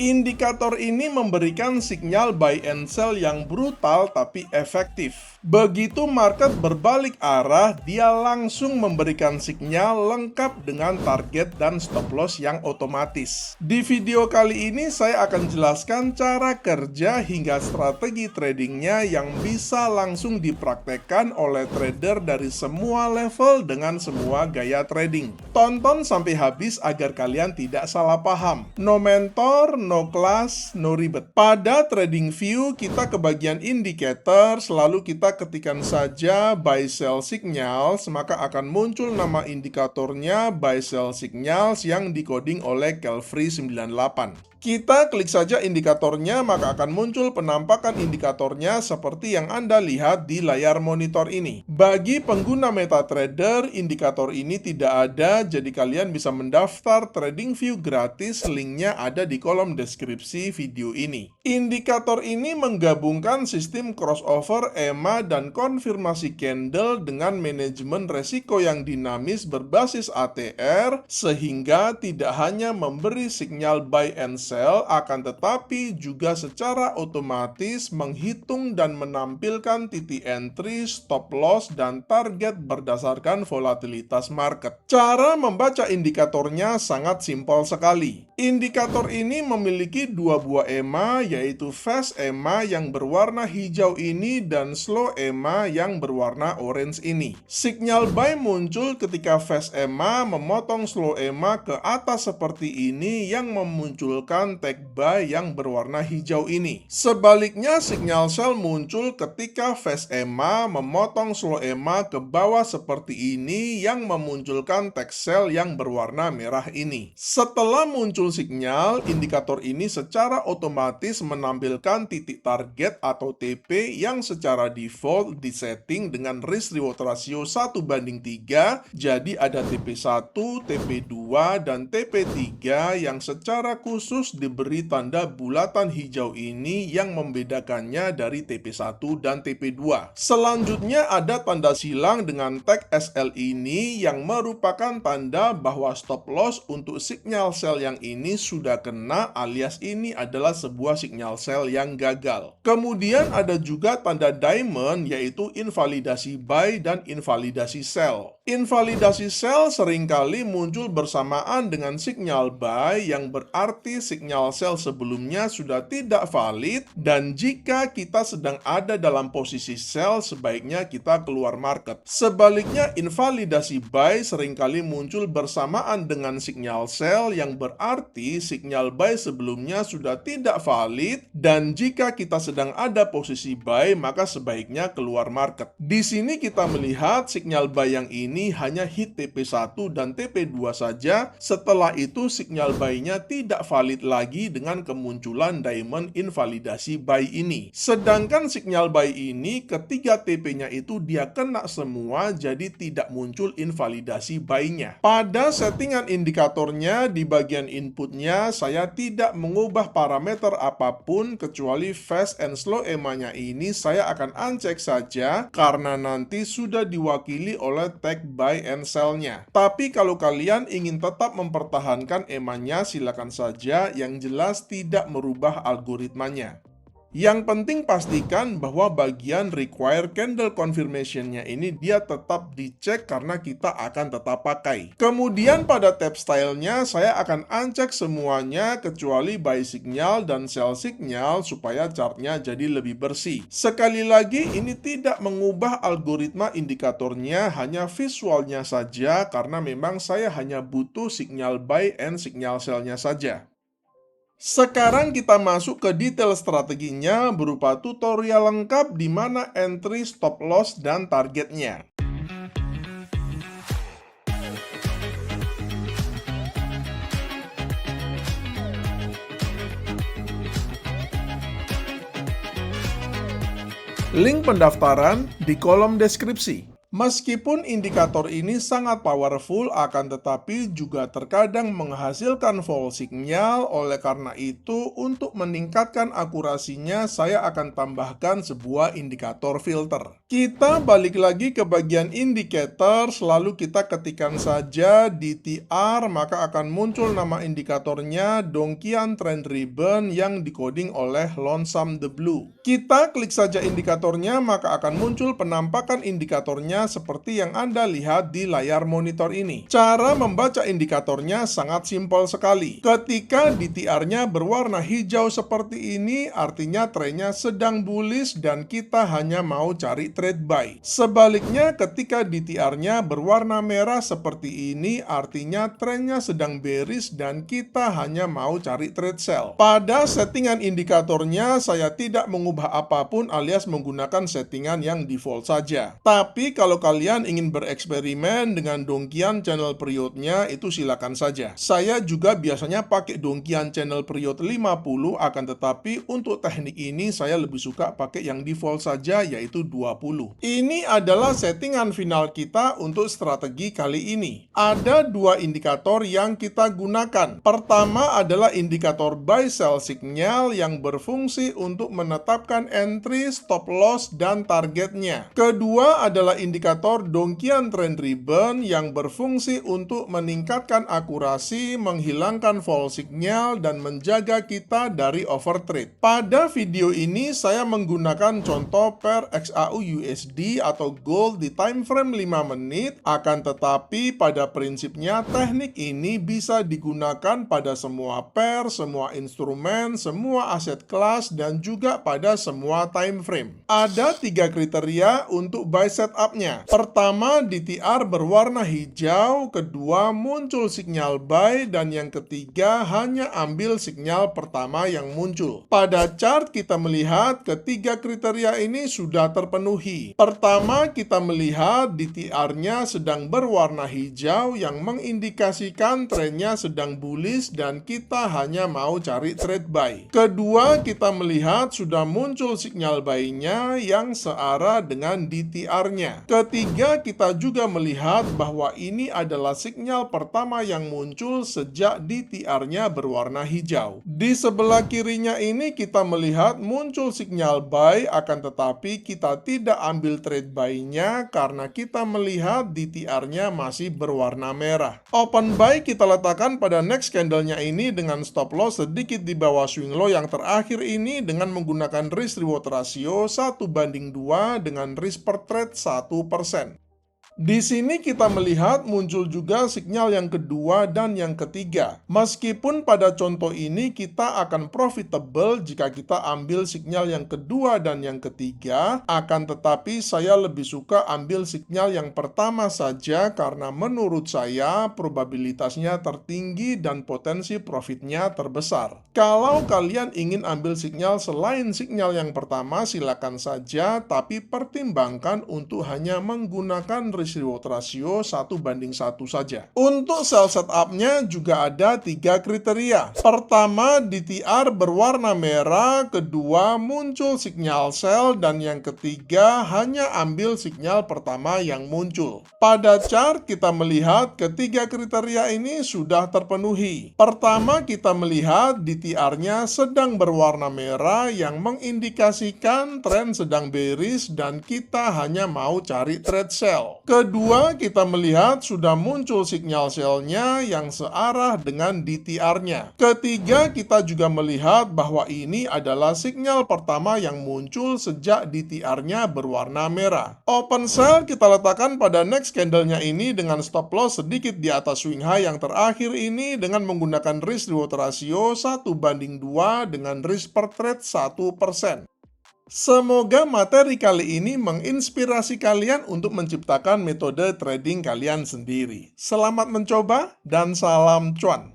Indikator ini memberikan sinyal buy and sell yang brutal tapi efektif. Begitu market berbalik arah, dia langsung memberikan sinyal lengkap dengan target dan stop loss yang otomatis. Di video kali ini saya akan jelaskan cara kerja hingga strategi tradingnya yang bisa langsung dipraktekkan oleh trader dari semua level dengan semua gaya trading. Tonton sampai habis agar kalian tidak salah paham. No mentor, no class, no ribet. Pada TradingView, kita ke bagian indicators, lalu kita ketikkan saja buy sell signals, maka akan muncul nama indikatornya buy sell signals yang dikoding oleh Kelfree98. Kita klik saja indikatornya, maka akan muncul penampakan indikatornya seperti yang Anda lihat di layar monitor ini. Bagi pengguna MetaTrader, indikator ini tidak ada, jadi kalian bisa mendaftar TradingView gratis, linknya ada di kolom deskripsi video ini. Indikator ini menggabungkan sistem crossover EMA dan konfirmasi candle dengan manajemen resiko yang dinamis berbasis ATR, sehingga tidak hanya memberi sinyal buy and sell, akan tetapi juga secara otomatis menghitung dan menampilkan titik entry, stop loss, dan target berdasarkan volatilitas market. Cara membaca indikatornya sangat simpel sekali. Indikator ini memiliki dua buah EMA, yaitu fast EMA yang berwarna hijau ini dan slow EMA yang berwarna orange ini. Sinyal buy muncul ketika fast EMA memotong slow EMA ke atas seperti ini yang memunculkan tag buy yang berwarna hijau ini. Sebaliknya, sinyal sell muncul ketika fast EMA memotong slow EMA ke bawah seperti ini yang memunculkan tag sell yang berwarna merah ini. Setelah muncul sinyal, indikator ini secara otomatis menampilkan titik target atau TP yang secara default disetting dengan risk reward ratio 1:3, jadi ada TP1, TP2, dan TP3 yang secara khusus diberi tanda bulatan hijau ini yang membedakannya dari TP1 dan TP2. Selanjutnya ada tanda silang dengan tag SL ini yang merupakan tanda bahwa stop loss untuk sinyal sell yang ini sudah kena, alias ini adalah sebuah sinyal sell yang gagal. Kemudian ada juga tanda diamond, yaitu invalidasi buy dan invalidasi sell. Invalidasi sell seringkali muncul bersamaan dengan sinyal buy, yang berarti sinyal sell sebelumnya sudah tidak valid, dan jika kita sedang ada dalam posisi sell, sebaiknya kita keluar market. Sebaliknya, invalidasi buy seringkali muncul bersamaan dengan sinyal sell, yang berarti sinyal buy sebelumnya sudah tidak valid, dan jika kita sedang ada posisi buy, maka sebaiknya keluar market. Di sini kita melihat sinyal buy yang ini hanya hit TP1 dan TP2 saja. Setelah itu sinyal buy-nya tidak valid lagi dengan kemunculan diamond invalidasi buy ini. Sedangkan sinyal buy ini ketiga TP-nya itu dia kena semua, jadi tidak muncul invalidasi buy-nya. Pada settingan indikatornya di bagian inputnya, saya tidak mengubah parameter apapun kecuali fast and slow EMA-nya ini saya akan uncheck saja karena nanti sudah diwakili oleh tag buy and sell-nya. Tapi kalau kalian ingin tetap mempertahankan EMA-nya, silakan saja, yang jelas tidak merubah algoritmanya. Yang penting pastikan bahwa bagian require candle confirmation-nya ini dia tetap dicek karena kita akan tetap pakai. Kemudian pada tab style-nya saya akan uncheck semuanya kecuali buy signal dan sell signal supaya chartnya jadi lebih bersih. Sekali lagi, ini tidak mengubah algoritma indikatornya, hanya visualnya saja karena memang saya hanya butuh signal buy and signal sell-nya saja. Sekarang kita masuk ke detail strateginya berupa tutorial lengkap di mana entry, stop loss, dan targetnya. Link pendaftaran di kolom deskripsi. Meskipun indikator ini sangat powerful, akan tetapi juga terkadang menghasilkan false signal. Oleh karena itu, untuk meningkatkan akurasinya, saya akan tambahkan sebuah indikator filter. Kita balik lagi ke bagian indicator, lalu kita ketikkan saja DTR, maka akan muncul nama indikatornya Donchian Trend Ribbon yang dikoding oleh Lonesome the Blue. Kita klik saja indikatornya, maka akan muncul penampakan indikatornya seperti yang Anda lihat di layar monitor ini. Cara membaca indikatornya sangat simpel sekali. Ketika DTR-nya berwarna hijau seperti ini, artinya trennya sedang bullish dan kita hanya mau cari trade buy. Sebaliknya, ketika DTR-nya berwarna merah seperti ini, artinya trennya sedang bearish dan kita hanya mau cari trade sell. Pada settingan indikatornya, saya tidak mengubah apapun alias menggunakan settingan yang default saja. Tapi kalau kalian ingin bereksperimen dengan Donchian channel periodnya, itu silakan saja. Saya juga biasanya pakai Donchian channel period 50, akan tetapi untuk teknik ini saya lebih suka pakai yang default saja, yaitu 20. Ini adalah settingan final kita untuk strategi kali ini. Ada dua indikator yang kita gunakan. Pertama adalah indikator buy sell signal yang berfungsi untuk menetapkan entry, stop loss, dan targetnya. Kedua adalah indikator Donchian Trend Ribbon yang berfungsi untuk meningkatkan akurasi, menghilangkan false signal, dan menjaga kita dari overtrade. Pada video ini saya menggunakan contoh pair XAU USD atau gold di time frame 5 menit, akan tetapi pada prinsipnya teknik ini bisa digunakan pada semua pair, semua instrumen, semua aset kelas, dan juga pada semua time frame. Ada 3 kriteria untuk buy setupnya. Pertama, DTR berwarna hijau, kedua muncul sinyal buy, dan yang ketiga hanya ambil sinyal pertama yang muncul. Pada chart kita melihat ketiga kriteria ini sudah terpenuhi. Pertama, kita melihat DTR-nya sedang berwarna hijau yang mengindikasikan trennya sedang bullish dan kita hanya mau cari trade buy. Kedua, kita melihat sudah muncul sinyal buy-nya yang searah dengan DTR-nya. Ketiga, kita juga melihat bahwa ini adalah sinyal pertama yang muncul sejak DTR-nya berwarna hijau. Di sebelah kirinya ini kita melihat muncul sinyal buy, akan tetapi kita tidak ambil trade buy-nya karena kita melihat DTR-nya masih berwarna merah. Open buy kita letakkan pada next candle-nya ini dengan stop loss sedikit di bawah swing low yang terakhir ini dengan menggunakan risk reward ratio 1:2 dengan risk per trade 1%. Di sini kita melihat muncul juga sinyal yang kedua dan yang ketiga. Meskipun pada contoh ini kita akan profitable jika kita ambil sinyal yang kedua dan yang ketiga, akan tetapi saya lebih suka ambil sinyal yang pertama saja karena menurut saya probabilitasnya tertinggi dan potensi profitnya terbesar. Kalau kalian ingin ambil sinyal selain sinyal yang pertama, silakan saja, tapi pertimbangkan untuk hanya menggunakan risk reward ratio 1:1 saja. Untuk sell setupnya juga ada 3 kriteria. Pertama, DTR berwarna merah, kedua muncul sinyal sell, dan yang ketiga hanya ambil sinyal pertama yang muncul. Pada chart kita melihat ketiga kriteria ini sudah terpenuhi. Pertama, kita melihat DTR-nya sedang berwarna merah yang mengindikasikan tren sedang bearish dan kita hanya mau cari trade sell. Kedua, kita melihat sudah muncul sinyal sell-nya yang searah dengan DTR-nya. Ketiga, kita juga melihat bahwa ini adalah sinyal pertama yang muncul sejak DTR-nya berwarna merah. Open sell kita letakkan pada next candle-nya ini dengan stop loss sedikit di atas swing high yang terakhir ini dengan menggunakan risk reward ratio 1:2 dengan risk per trade 1%. Semoga materi kali ini menginspirasi kalian untuk menciptakan metode trading kalian sendiri. Selamat mencoba dan salam cuan!